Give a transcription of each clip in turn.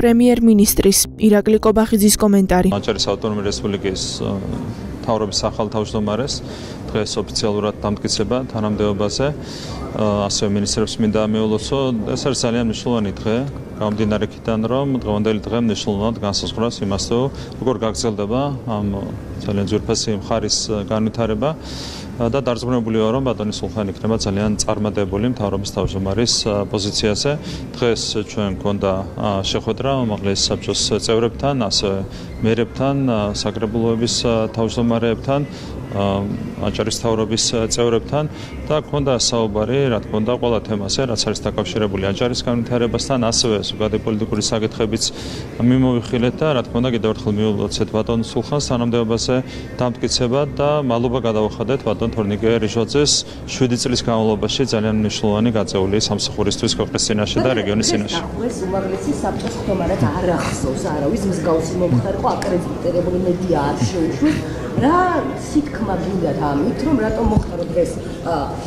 პრემიერ-მინისტრის ირაკლი კობახიძის კომენტარი. აჭარის ავტონომიური რესპუბლიკის მთავრობის ახალ თავმჯდომარეს დღეს ოფიციალურად დამტკიცება თანამდებობაზე, ასევე მინისტრებს მინდა მიულოცო. ეს არის ძალიან მნიშვნელოვანი დღე, გამომდინარე იქიდან, რომ დღევანდელი დღე მნიშვნელოვნად განსაზღვრავს იმას, თუ როგორ გაგრძელდება ამ ძალიან ძვირფასი მხარის განვითარება და დარწმუნებული ვარ, რომ ბატონი სულხანი იქნება ძალიან წარმატებული მთავრობის თავმჯდომარის პოზიციაზე. დღეს ჩვენ გვქონდა შეხვედრა უმაღლეს საბჭოს წევრებთან, ასევე მერებთან, საკრებულოების თავმჯდომარეებთან, აჭარის მთავრობის წევრებთან და გვქონდა საუბარი, რა თქმა უნდა, ყველა თემაზე, რაც არის დაკავშირებული აჭარის განვითარებასთან, ასევე ზოგადი პოლიტიკური საკითხებიც მიმოვიხილეთ და რა თქმა უნდა, კიდევ ერთხელ მიულოცეთ ბატონ სულხანს თანამდებობაზე დამტკიცება და მადლობა გადავახადეთ ბატონ თორნიკე რიჟვაძეს 7 წლის განმავლობაში ძალიან მნიშვნელოვანი გაწეული სამსახურისთვის ქვეყნის წინაშე და რეგიონის წინაშე. ეს უმაღლესი საბჭოს ხდომარად არ ახსოვს არავის მსგავსი მომხდარი ყო აკრედიტირებული მედია არ შეუშვით. რა სიტქმა გინდათ ამით, რომ რატომ მოხდა დღეს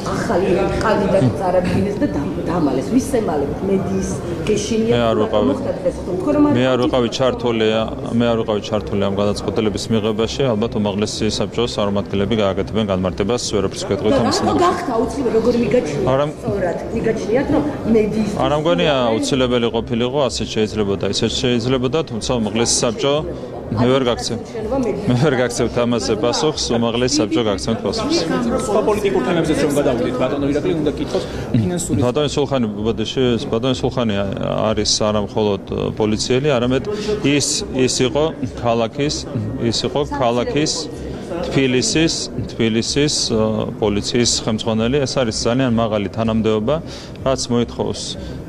ახალი კანდიდატი წარადგინეს და დამალეს. ვის ემალებით მედიის გეშინია? მე არ ვიყავი ჩართული ამ გადაწყვეტილების მიღებაში, ალბათ უმაღლესი საბჭოს წარმომადგენლები გააკეთებენ განმარტებას, ვერაფერს გეტყვით ამის ნაკლებად. გახდა აუცილებელი როგორ მიგაჩნიათ, რომ მედიის არ ამგვარია აუცილებელი ყოფილიყო, ასეც შეიძლებოდა, ისეც შეიძლებოდა, თუმცა უმაღლესი საბჭო მე ვერ გაქცევთ ამაზე პასუხს, უმაღლესი საბჭო გაქცევთ პასუხს. სხვა პოლიტიკურ თემებზეც რომ გადავიდეთ, ბატონო ირაკლი უნდა კითხოს ფინანსური. ბატონი სულხანი არის არა მხოლოდ პოლიციელი, არამედ ის იყო ქალაქის თბილისის პოლიციის ხელმძღვანელი. ეს არის ძალიან მაღალი თანამდებობა, რაც მოითხოვს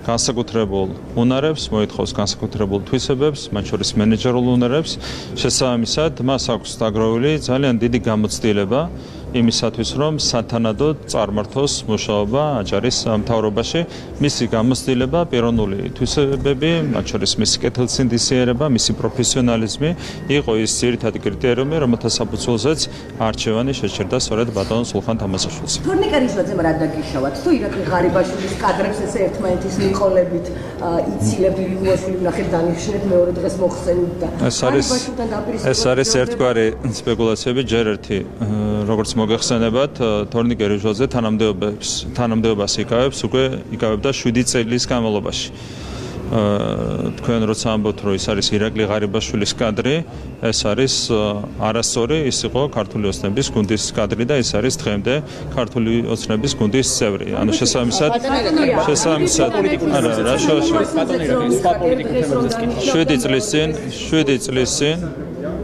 განსაკუთრებულ უნარებს, მოითხოვს განსაკუთრებულ თვისებებს, მათ შორის მენეჯერულ უნარებს. შესაბამისად, მას აქვს დაგროვილი ძალიან დიდი გამოცდილება იმისათვის, რომ სათანადოდ წარმართოს მუშაობა აჭარის მთავრობაში. მისი გამოცდილება, პიროვნული თვისებები, მათ შორის მისი კეთილსინდისიერება, მისი პროფესიონალიზმი იყო ის ძირითადი კრიტერიუმი, რომელთა საფუძველზეც არჩევანი შეჩერდა სწორედ ბატონ სულხან თამასაშვილს. თორნიკე რიჟვაძემ რა დაგიშავათ? თუ ირაკლი ღარიბაშვილის კადრებს ესე ერთმანეთის მიყოლებით იცილებ ილუაშვილი ნახეთ დანიშნეთ მეორე დღეს მოხსენით და ეს არის ერთგვარი სპეკულაციები, ჯერ ერთი როგორც მოგეხსენებათ, თორნიკე რიჟვაძე თანამდებობას იკავებდა 7 წლის განმავლობაში. თქვენ როცა ამბობთ, რომ ის არის ირაკლი ღარიბაშვილის კადრი, ეს არის არასწორი, ის იყო ქართული ოცნების გუნდის კადრი და ის არის დღემდე ქართული ოცნების გუნდის წევრი. ანუ შესაბამისად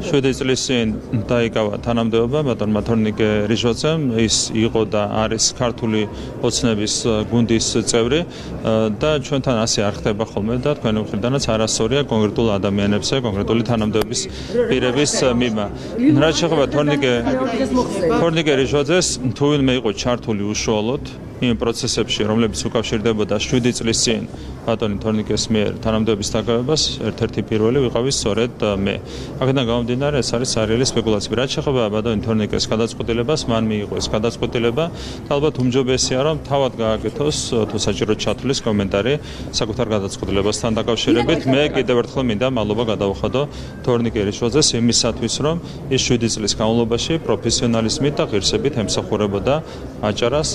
7 წლის წინ დაიკავა თანამდებობა ბატონმა თორნიკე რიჟვაძემ. ის იყო და არის ქართული ოცნების გუნდის წევრი და ჩვენთან ასე არ ხდება ხოლმე და თქვენი მხრიდანაც არასწორია კონკრეტულ ადამიანებზე, კონკრეტული თანამდებობის პირების მიმა. რაც შეეხება თორნიკე რიჟვაძეს, თუ ვინმე იყო ჩართული უშუალოდ იმ პროცესებში, რომლებიც უკავშირდებოდა 7 წლის წინ ბატონი თორნიკეს მიერ თანამდებობის დაკავებას, ერთ-ერთი პირველი ვიყავი სწორედ მე. აქედან გამომდინარე, ეს არის სერიალი სპეკულაციები. რაც შეეხება ბატონი თორნიკეს გადაწყვეტილებას, მან მიიღო ეს გადაწყვეტილება და ალბათ უმჯობესია, რომ თავად გააკეთოს თუ საჭიროდ ჩათვლის კომენტარი საკუთარ გადაწყვეტილებასთან დაკავშირებით. მე კიდევ ერთხელ მინდა მადლობა გადავუხადო თორნიკე რიჟვაძეს იმისათვის, რომ ის 7 წლის განმავლობაში პროფესიონალიზმით და ღირსებით ემსახურებოდა აჭარას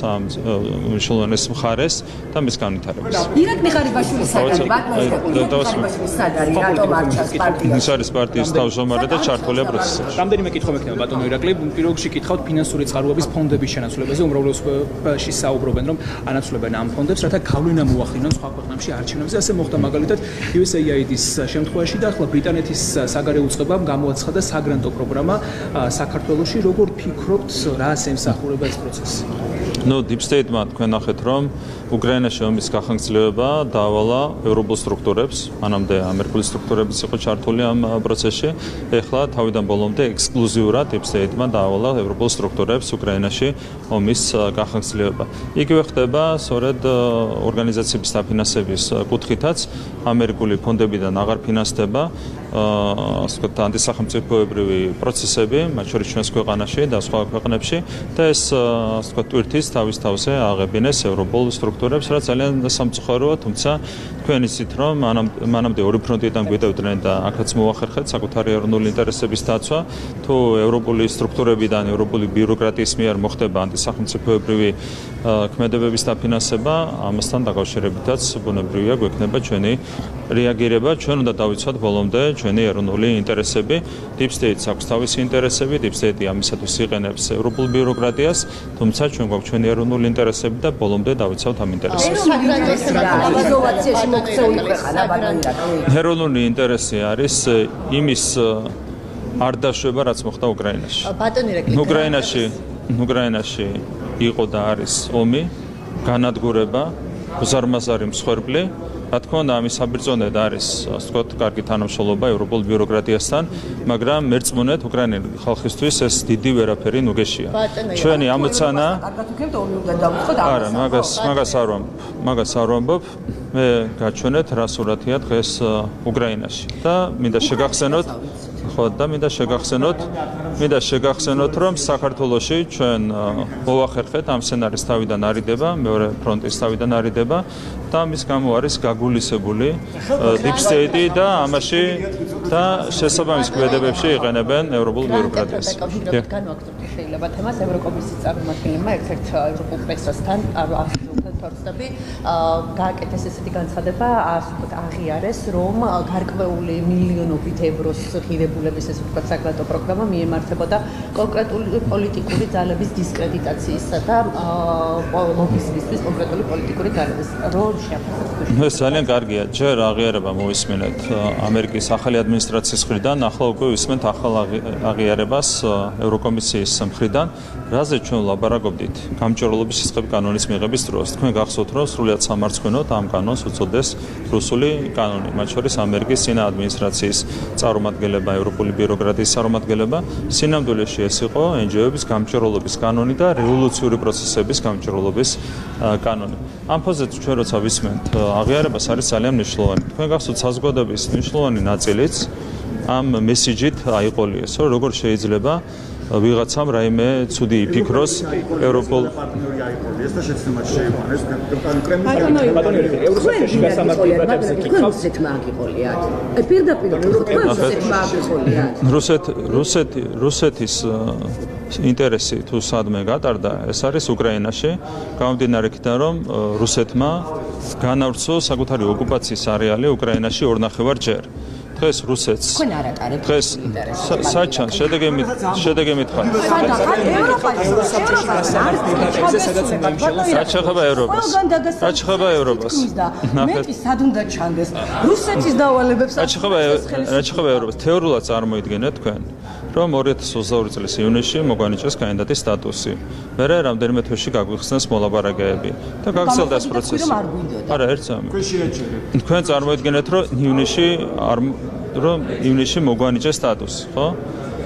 მნიშვნელოვანეს მხარეს და მის განვითარებას. ირაკლი ღარიბაშვილის საგარი, ღარიბაშვილის საგარი, რატომ არ ჩანს პარტიაში? ის არის პარტიის თავმჯდომარე და ჩართულია პროცესებში. რამდენიმე კითხვა მექნება ბატონო ირაკლი, პირველ რიგში კითხავთ ფინანსური წყაროების ფონდების შენაცვლებაზე, უმრავლესობაში საუბრობენ, რომ ანაცვლებენ ამ ფონდებს, რათა გავლენა მოახდინონ სხვა ქვეყნებში არჩევნებზე. ასე მოხდა მაგალითად USAID-ის შემთხვევაში და ახლა ბრიტანეთის საგარეო უწყებამ გამოაცხადა საგრანტო პროგრამა საქართველოში. როგორ ფიქრობთ, რას ემსახურება ეს პროცესი? Deep State-მა თქვენ ნახეთ, რომ უკრაინაში ომის გახანგრძლივება დაავალა ევროპულ სტრუქტურებს, მანამდე ამერიკული სტრუქტურებიც იყო ჩართული ამ პროცესში. ეხლა თავიდან ბოლომდე ექსკლუზიურად Deep State-მა დაავალა ევროპულ სტრუქტურებს უკრაინაში ომის გახანგრძლივება. იგივე ხდება სწორედ ორგანიზაციების დაფინანსების კუთხითაც, ამერიკული ფონდებიდან აღარ ფინანსდება ასე ვთქვათ, ანტისახელმწიფოებრივი პროცესები, მათ შორის ჩვენს ქვეყანაში და სხვა ქვეყნებში და ეს ასე ვთქვათ, ტვირთის თავის თავზე აღებინეს ევროპულ სტრუქტურებს, რაც ძალიან სამწუხაროა, თუმცა თქვენ იცით, რომ მანამდე ორი ფრონტიდან გვიდევდნენ და აქაც მოახერხეთ საკუთარი ეროვნული ინტერესების დაცვა, თუ ევროპული სტრუქტურებიდან, ევროპული ბიუროკრატიის მიერ მოხდება ანტისახელმწიფოებრივი ქმედებების დაფინანსება, ამასთან დაკავშირებითაც ბუნებრივია გვექნება ჩვენი რეაგირება, ჩვენ უნდა დავიცვათ ბოლომდე ჩვენი ეროვნული ინტერესები, Deep State-ს აქვს თავისი ინტერესები, Deep State-ი ამისათვის იყენებს ევროპულ ბიუროკრატიას, თუმცა ჩვენ გვაქვს ჩვენი ეროვნული ინტერესები და ბოლომდე დავიცავთ ამ ინტერესებს. ეროვნული ინტერესი არის იმის არ დაშვება, რაც მოხდა უკრაინაში. უკრაინაში იყო და არის ომი, განადგურება, უზარმაზარი მსხვერპლი. რა თქმა უნდა, ამის საბრძოლოდ არის, ასე ვთქვათ, კარგი თანამშრომლობა ევროპულ ბიუროკრატიასთან, მაგრამ მერწმუნეთ უკრაინელი ხალხისთვის ეს დიდი ვერაფერი ნუგეშია. ჩვენი ამოცანა არა, მაგას არ ვამბობ. მე გაჩვენეთ რა სურათია დღეს უკრაინაში და მინდა შეგახსენოთ და მინდა შეგახსენოთ, რომ საქართველოში ჩვენ მოვახერხეთ ამ სცენარის თავიდან არიდება, მეორე ფრონტის თავიდან არიდება და ამის გამო არის გაგულისებული Deep State-ი და ამაში და შესაბამის ქმედებებში იყენებენ ევროპულ ბიუროკრატიას. შეიძლება თემას ევროკომისიის წარმომადგენლებმა ერთ-ერთ ევროპულ პრესასთან თორსტები გააკეთეს ესეთი განცხადება, ასე ვთქვათ, აღიარეს, რომ გარკვეული მილიონობით ევროს ღირებულების ესე ვთქვათ საკლატო პროგრამა მიემართებოდა კონკრეტული პოლიტიკური ძალების დისკრედიტაციისა და ლობიზმისთვის კონკრეტული პოლიტიკური ძალების როლში აფასებს. ეს ძალიან კარგია. ჯერ აღიარება მოვისმინეთ ამერიკის ახალი ადმინისტრაციის მხრიდან, ახლა უკვე ვისმენთ ახალ აღიარებას ევროკომისიის მხრიდან, რაზე ჩვენ ვლაპარაკობდით გამჭვირვალობის სისხლების კანონის მიღების დროს. თქვენ გახსოვთ, რომ სრულიად სამარცხვინოდ ამ კანონს უწოდეს რუსული კანონი, მათ შორის ამერიკის წინა ადმინისტრაციის წარმომადგენლება, ევროპული ბიუროკრატიის წარმომადგენლება. სინამდვილეში ეს იყო NGO-ების გამჭვირვალობის კანონი და რევოლუციური პროცესების გამჭვირვალობის კანონი. ამ ფაზით ჩვენ როცა ვისმენთ აღიარებას არის ძალიან მნიშვნელოვანი. თქვენ გახსოვთ საზოგადოების მნიშვნელოვანი ნაწილიც ამ მესიჯით აიყოლიეს, რომ როგორ შეიძლება ვიღაცამ რაიმე ცუდი იფიქროს ევროპულ რუსეთის ინტერესი თუ სადმე გატარდა, ეს არის უკრაინაში, გამომდინარე იქიდან, რომ რუსეთმა განავრცო საკუთარი ოკუპაციის არეალი უკრაინაში 2.5-ჯერ. დღეს რუსეთს დღეს საჩან შედეგი მითხარ საჩხება ევროპას მეტი სად უნდა ჩანდეს რუსეთის დავალებებს საჩხება ევროპას თეორიულად წარმოიდგინეთ თქვენ რომ 2022 წლის ივნისში მოგვანიჭეს კანდიდატის სტატუსი. მერე რამდენიმე თვეში გაგვიხსნეს მოლაპარაკებები და გაგრძელდა ეს პროცესი. არა, ერთ სამი. თქვენ წარმოიდგინეთ რომ ივნისში მოგვანიჭეს სტატუსი, ხო?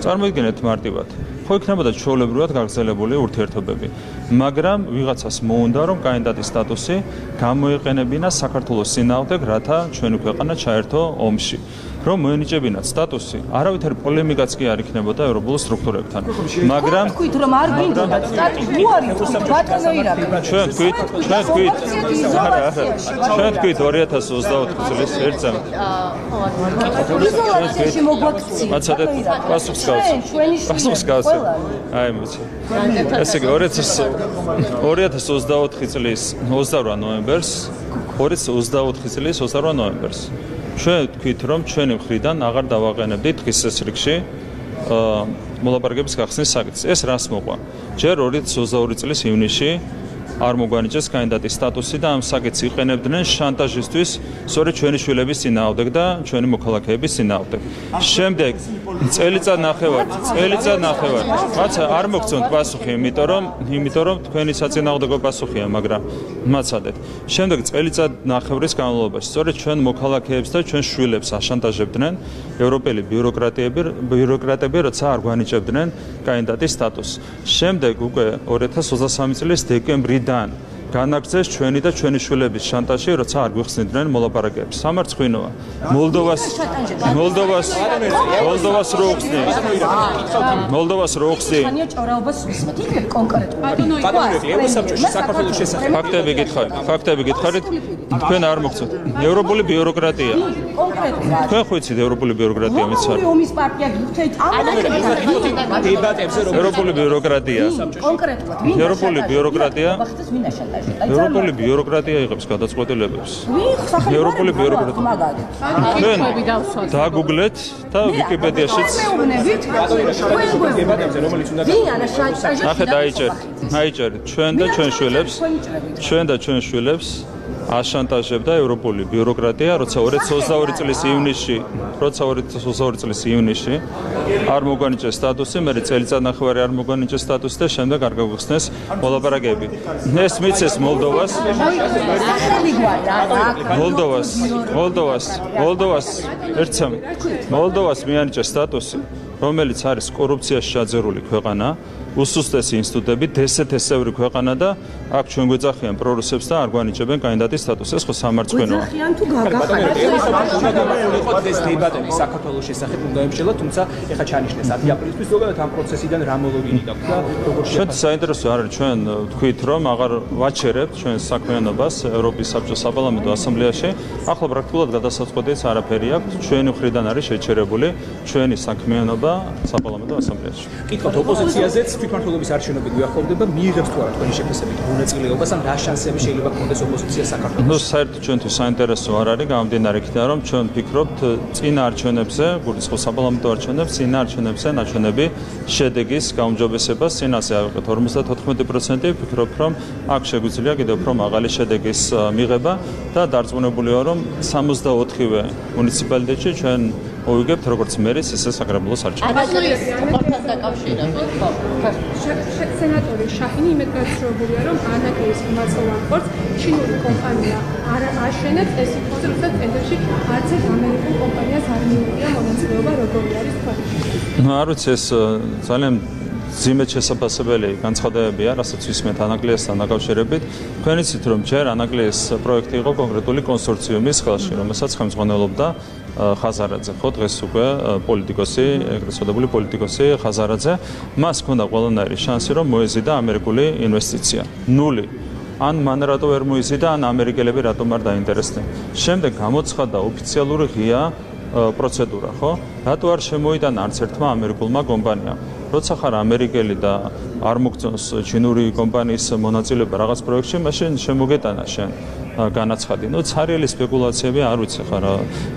წარმოიდგინეთ მარტივად. ხო იქნებოდა ჩვეულებრივად გაგრძელებული ურთიერთობები. მაგრამ ვიღაცას მოუნდა რომ კანდიდატის სტატუსი გამოიყენებინა საქართველოს წინააღმდეგ, რათა ჩვენი ქვეყანა ჩაერთო ომში. რომ მოენიჭებინათ სტატუსი, არავითარი პოლემიკაც კი არ იქნებოდა ევროპულ სტრუქტურებთან. მაგრამ თქვით რომ არ გვინდოდა სტატუსი, უარი ბატონო ირაკლი. ჩვენ თქვით 2024 წლის ერთ წამს. იზოლაციაში მოგვაქცია. მაცადეთ პასუხს გავს. აი მოიცა. ესე იგი 2024 წლის 28 ნოემბერს 2024 წლის 28 ნოემბერს ჩვენ თქვით რომ ჩვენი მხრიდან აღარ დავაყენებდით დღის წესრიგში მოლაპარაკების გახსნის საკითხს. ეს რას მოყვა? ჯერ 2022 წლის ივნისში არ მოგვანიჭეს კანდიდატის სტატუსი და ამ საკითხს იყენებდნენ შანტაჟისთვის სწორედ ჩვენი შვილების წინააღმდეგ და ჩვენი მოქალაქეების წინააღმდეგ. შემდეგ წელიწად ნახევარი მაც არ მოგწონთ პასუხი, იმიტომ რომ თქვენი საწინააღმდეგო პასუხია, მაგრამ მაცადეთ. შემდეგ წელიწად ნახევრის განმავლობაში სწორედ ჩვენ მოქალაქეებს და ჩვენ შვილებს აშანტაჟებდნენ ევროპელი ბიუროკრატები, როცა არ გვანიჭებდნენ კანდიდატის სტატუსს. შემდეგ უკვე 2023 წლის დეკემბრიდან განაგრძეს ჩვენი და ჩვენი შვილების შანტაჟი, როცა არ გვიხსნიდნენ მოლაპარაკებებს. სამარცხვინოა. მოლდოვას რო უხსნი. მოლდოვას რო უხსნი. ხანია ჭორაობას ვისმით, იქნებ კონკრეტულად. ევროსაბჭოში საქართველოს შესახებ. ფაქტები გითხარით, თქვენ არ მოგწოთ. ევროპული ბიუროკრატია. კონკრეტულად. თქვენ ხო იცით ევროპული ბიუროკრატია მეც არ. ომის პარტია გიხდეთ დებატებზე რომ ევროპული ბიუროკრატია. კონკრეტულად. ევროპული ბიუროკრატია. ბახტის ვინ აშანტაჟი? ევროპული ბიუროკრატია იღებს გადაწყვეტილებებს. ევროპული ბიუროკრატია. თქვენ დაგუგლეთ და ვიკიპედიაშიც დებატებზე რომელიც უნდა ახლა დაიჭერეთ ჩვენ და ჩვენ შვილებს აშანტაჟებდა ევროპული ბიუროკრატია, როცა 2022 წლის ივნისში არ მოგვანიჭეს სტატუსი, მე წელიწადნახევარი არ მოგვანიჭეს სტატუსი და შემდეგ არ გაგვხსნეს მოლაპარაკებები. ეს მიცეს მოლდოვას მიანიჭეს სტატუსი, რომელიც არის კორუფციაში ჩაძერული ქვეყანა, უსუსტესი ინსტიტუტები, დსთ-ევრი ქვეყანა და აქ ჩვენ გვეძახიან პრორუსებს და არ გვანიჭებენ კანდიდატის სტატუსს. ეს ხო სამარცხვინოა. გვეძახიან თუ გაგახარეთ. ეს დებატები საქართველოს შესახებ უნდა ემშელა, თუმცა ეხა ჩანიშნეს 10 აპრილისთვის ზოგადად ამ პროცესიდან რა მოლოდინი გაქვს და როგორ ჩვენ საინტერესო არის ჩვენ თქვით რომ აღარ ვაჩერებთ ჩვენ საქმიანობას ევროპის საბჭოს საპარლამენტო ასამბლეაში. ახლა პრაქტიკულად გადასაწყვეტიც არაფერი აქვს. ჩვენი მხრიდან არის შეჩერებული ჩვენი საქმიანობა საპარლამენტო ასამბლეაში. კითხავთ ოპოზიციაზეც თვითმმართველობის არჩევნები გვიახლოვდება, მიიღებს თუ არა თქვენი შეფასებით მონაწილეობას, ან რა შანსები შეიძლება გქონდეს ოპოზიციას საქართველოს? ნუ საერთოდ ჩვენთვის საინტერესო არ არის გამომდინარე იქიდან რომ ჩვენ ვფიქრობთ წინა არჩევნებზე, გულისხმობს საპარლამენტო არჩევნებს, წინა არჩევნებზე ნაჩვენები შედეგის გაუმჯობესებას წინაზე ავიღეთ 54%, ვფიქრობ რომ აქ შეგვიძლია კიდევ უფრო მაღალი შედეგის მიღება და დარწმუნებულია რომ 64-ვე მუნიციპალიტეტში ჩვენ მოვიგებთ როგორც მერის, ისე საკრებულოს არჩევნებს. სენატორი შაჰინი იმედ გასწრებულია, რომ ანაკეის მმართველ ხორცს ჩინური კომპანია არ აშენებს, ეს იქნება, როდესაც ტენდერში არც ერთ ამერიკულ კომპანიას არ მიუღია მონაწილეობა, როგორი არის თქვენი? არ ვიცი, ეს ძალიან ძიმედ შესაძლებელი განცხადებებია, რასაც ვისმენთ ანაკლიესთან დაკავშირებით. თქვენ იცით, რომ ჯერ ანაკლიის პროექტი იყო კონკრეტული კონსორციუმის ხელში, რომელსაც ხელმძღვანელობდა ხაზარაძე, ხო, დღეს უკვე პოლიტიკოსი, ეგრეთ წოდებული პოლიტიკოსი ხაზარაძე, მას ჰქონდა ყველანაირი შანსი, რომ მოეზიდა ამერიკული ინვესტიცია. 0. ან მან რატო ვერ მოიზიდა, ან ამერიკელები რატომ არ დაინტერესდნენ. შემდეგ გამოცხადდა ოფიციალური ღია პროცედურა, ხო? რატო არ შემოიტანა არც ერთმა ამერიკულმა კომპანიამ? როცა ხარ ამერიკელი და არ მოგწონს ჩინური კომპანიის მონაწილეობა რაღაც პროექტში, მაშინ შემოგეტანა შენ განაცხადი. ნუ ცარიელი სპეკულაციები არ ვიცი ხარ.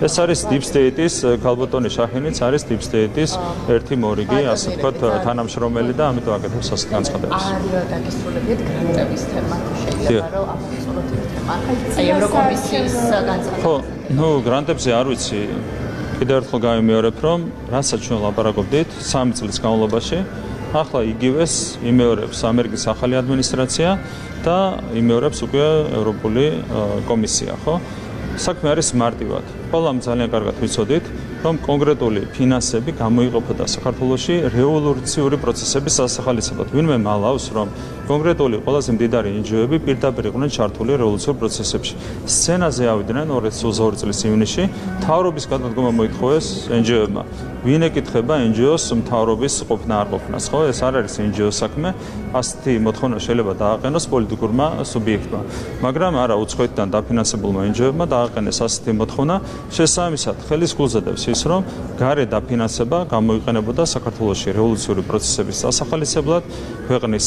ეს არის Deep State-ის, ქალბატონი შაჰინიც არის Deep State-ის ერთი მორიგი, ასე ვთქვათ, თანამშრომელი და ამიტომ აკეთებს ასეთ განცხადებას. დაგისრულებიათ გრანტების თემა, შეიძლება რომ აბსოლუტური თემა. აი ევროკომისიის განცხადება. ხო, ნუ გრანტებზე არ ვიცი. კიდევ ერთხელ გავიმეორებ, რომ რასაც ჩვენ ლაპარაკობდით 3 წლის განმავლობაში, ახლა იგივეს იმეორებს ამერიკის ახალი ადმინისტრაცია და იმეორებს უკვე ევროპული კომისია, ხო? საქმე არის მარტივად. ყველამ ძალიან კარგად ვიცოდით, რომ კონკრეტული ფინანსები გამოიყოფოდა საქართველოში რევოლუციური პროცესების დასახალისებლად. ვინმე მალავს, რომ კონკრეტული ყველაზე მდიდარი NGO-ები პირდაპირ იყვნენ ჩართული რევოლუციურ პროცესებში. სცენაზე ავიდნენ 2022 წლის ივნისში, მთავრობის გადადგომა მოითხოვეს NGO-ებმა. ვინ ეკითხება NGO-ს მთავრობის ყოფნა არ ყოფნას, ხო? ეს არ არის NGO საქმე. ასეთი მოთხოვნა შეიძლება დააყენოს პოლიტიკურმა სუბიექტმა. მაგრამ არა უცხოეთიდან დაფინანსებულმა NGO-ებმა დააყენეს ასეთი მოთხოვნა. შესაბამისად, ხელის გულზე დევს ის, რომ გარე დაფინანსება გამოიყენებოდა საქართველოში რევოლუციური პროცესების დასახალისებლად, ქვეყნის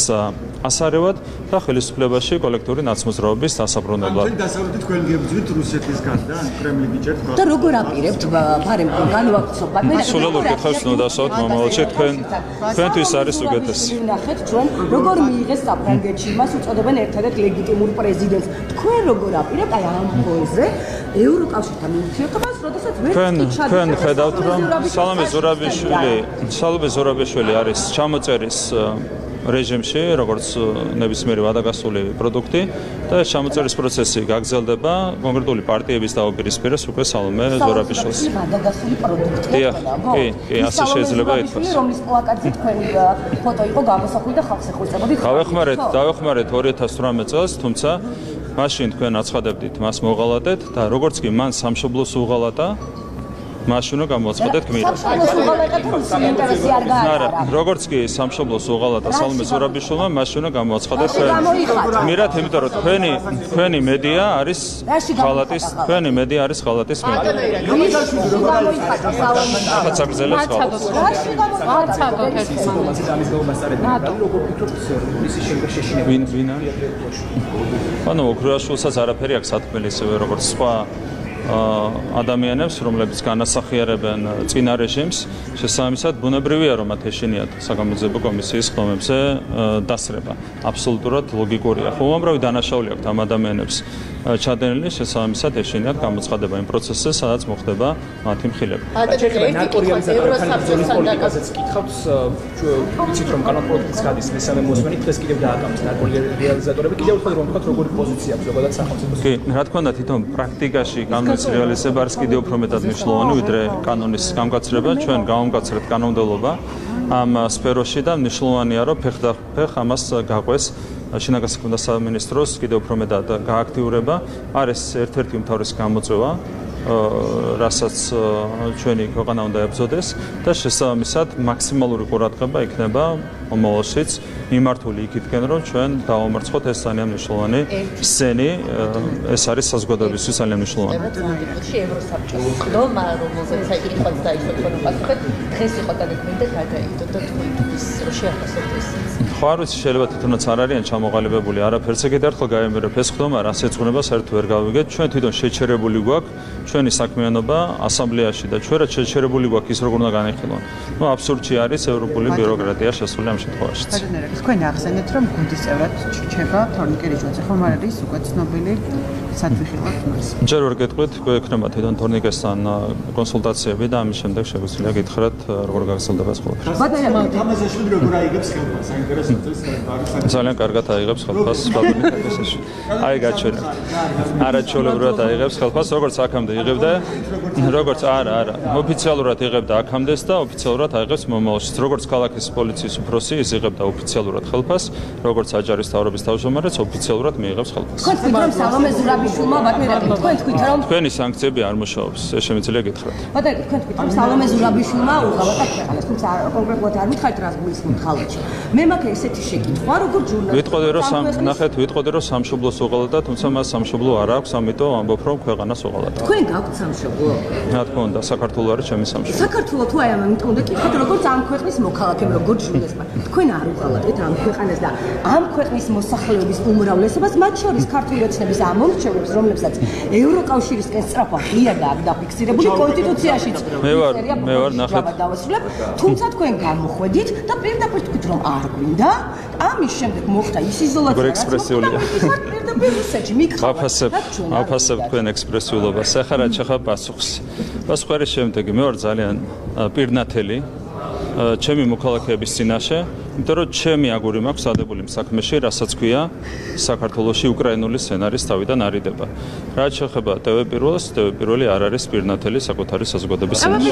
ასარევად და ხელისუფლებაში კოლექტიური ნაცმოძრაობის დასაბრუნებლად. დასავლეთით თქვენ გებრძვით რუსეთის გარდა, ან კრემლი გიჭერთ ქვეყანას. და როგორ აპირებთ ბარემ განვაგრძობა? სულელურ კითხვებს უნდა დავსვათ მომავალში, თქვენთვის არის უკეთესი. ნახეთ ჩვენ როგორ მიიღეს საფრანგეთში, მას უწოდებენ ერთადერთ ლეგიტიმურ პრეზიდენტს. თქვენ როგორ აპირებთ აი ამ ფონზე ევროკავშირთან ურთიერთობას, როდესაც თქვენ ხედავთ, რომ სალომე ზურაბიშვილი არის ჩამოწერის რეჟიმში, როგორც ნებისმიერი ვადაგასული პროდუქტი და ჩამოწერის პროცესი გაგრძელდება კონკრეტული პარტიების დაუპირისპირეს უკვე სალომე ზურაბიშვილს. ვადაგასული პროდუქტი. კი, ასე შეიძლება ითქვას. რომლის პლაკატზე თქვენი ფოტო იყო გამოსახული და ხალხს ეხუწებოდით. დავეხმარეთ 2018 წელს, თუმცა მაშინ თქვენ აცხადებდით მას მოღალატეთ და როგორც კი მან სამშობლოს უღალატა მაშინ უნდა გამოაცხადეთ გმირად. არა, როგორც კი სამშობლოს უღალატა სალომე ზურაბიშვილმა, მაშინ უნდა გამოაცხადეთ გმირად, იმიტომ რომ თქვენი მედია არის ღალატის, თქვენი მედია არის ღალატის მედია. ახაც აგზელებს ღალატს. ვინ არის? ანუ ოქროაშვილსაც არაფერი აქვს სათქმელი ისევე როგორც სხვა ადამიანებს, რომლებიც განასახიერებენ წინა რეჟიმს, შესაბამისად ბუნებრივია, რომ მათ ეშინიათ საგამოძიებო კომისიის ხდომებზე დასრება. აბსოლუტურად ლოგიკურია. უამრავი დანაშაული აქვს ამ ადამიანებს ჩადენილი, შესაბამისად ეშინიათ გამოცხადება იმ პროცესზე, სადაც მოხდება მათი მხილება. პოლიტიკაზეც კითხავთ, ვიცით რომ კანონპროექტიც გადის მესამე მოსმენით, დღეს კიდევ დააკამს ნარკოლიალიზატორები, კიდევ უფრო რომ ვთქვათ, როგორი პოზიცია აქვს ზოგადად სახელმწიფოს. კი, რა თქმა უნდა, თვითონ პრაქტიკაში კანონის რეალიზება არის კიდევ უფრო მეტად მნიშვნელოვანი, ვიდრე კანონის გამკაცრება. ჩვენ გავამკაცრებთ კანონმდებლობა ამ სფეროში და მნიშვნელოვანია, რომ ფეხ ამას გაყვეს შინაგან საქმეთა სამინისტროს კიდევ უფრო მეტად გააქტიურება. არის ერთ-ერთი უმთავრესი გამოწვევა, რასაც ჩვენი ქვეყანა უნდა ებრძოდეს და შესაბამისად მაქსიმალური ყურადღება იქნება მომავალშიც მიმართული იქითკენ, რომ ჩვენ დავამარცხოთ ეს ძალიან მნიშვნელოვანი სცენი, ეს არის საზოგადოებისთვის ძალიან მნიშვნელოვანი. ევროსაბჭოს ხდომა, რომელზეც კითხვაც დაიწყო თქვენ უპასუხეთ, დღეს იყო დაგეკვირდა გადაიდო და თქვენთვის რო შეახასოთ ეს. ხო, არ ვიცი, შეიძლება თვითონაც არ არიან ჩამოყალიბებული არაფერზე. კიდევ ერთხელ გაემერებ ეს ხდომა, რას ეძღვნება, საერთოდ ვერ გავიგეთ. ჩვენ თვითონ შეჩერებული გვაქვს ჩვენი საქმიანობა ასამბლეაში და ჩვენ რაც შეჩერებული გვაქვს ის როგორ უნდა განეხილონ. ნუ აბსურდში არის ევროპული ბიუროკრატია შესული ამ შემთხვევაში. თქვენ ახსენეთ, რომ გუნდის წევრად რჩება თორნიკე რიჩვაძე, ხომ არ არის უკვე ცნობილი სათვიხილად მას? ჯერ ვერ გეტყვით, გვექნება თვითონ თორნიკესთან კონსულტაციები და ამის შემდეგ შეგვიძლია გითხრათ, როგორ გაგრძელდება ეს ყველაფერი. თამაზაშვილი როგორ აიღებს ხელფას? საინტერესოა. ძალიან კარგად აიღებს ხელფას ბაბულის თამაზაშვილი. აი გაჩვენე. არაჩვეულებრივად აიღებს ხელფას, როგორც აქამდე იღებდა, როგორც არა, ოფიციალურად იღებდა აქამდეს და ოფიციალურად აიღებს მომავალშიც. როგორც ქალაქის პოლიციის უფროსი, ის იღებდა ოფიციალურად ხელფას, როგორც აჯარის მთავრობის თავმჯდომარეც ოფიციალურად მიიღებს ხელფას. თქვენ თქვით რომ სალომე ზურაბიშვილმა ბატონო, თქვენ თქვით რომ თქვენი სანქციები არ მუშაობს, ეს შემიძლია გითხრათ. ბატონო, თქვენ თქვით რომ სალომე ზურაბიშვილმა უღალატა ქვეყანას, თუმცა კონკრეტულად არ მითხარით რას გულისხმობთ ხალხში. მე მაქვს ესეთი შეკითხვა, როგორ ჟურნალისტი. ვიტყოდი რომ სამშობლოს უღალატა, თუმცა მას სამშობლო არ აქვს, ამიტომ ამბობ რომ ქვეყანას უღალატა. თქვენ გაქვთ სამშობლო? რა თქმა უნდა, საქართველო არის ჩემი სამშობლო. საქართველო თუ აი ამიტომ უნდა კითხოთ, როგორც ამ ქვეყნის მოქალაქემ, როგორც ჟურნალისტმა. თქვენ არ უღალატეთ ამ ქვეყანას და ამ ქვეყნის მოსახლეობის უმრავლესობას, მათ შორის ქართული ოცნების ამ მომრჩევლებს, რომლებსაც ევროკავშირისკენ სწრაფვა ღია და აქ დაფიქსირებული კონსტიტუციაშიც მე ვარ ნახეთ დავასრულებ, თუმცა თქვენ გამოხვედით და პირდაპირ თქვით რომ არ გვინდა, ამის შემდეგ მოხდა ის იზოლაცია, რაც ექსპრესიულია. პირდაპირ რუსეთში მიგხავთ. აფასებ თქვენ ექსპრესიულობას. ახლა რა ჩახა პასუხს. პასუხი არის შემდეგი, მე ვარ ძალიან პირნათელი ჩემი მოქალაქეების წინაშე, იმიტომ რომ ჩემი აგური მაქვს ადებული საქმეში, რასაც ქვია საქართველოში უკრაინული სცენარის თავიდან არიდება. რაც შეეხება TV პირველს, TV პირველი არ არის პირნათელი საკუთარი საზოგადოების წინაშე.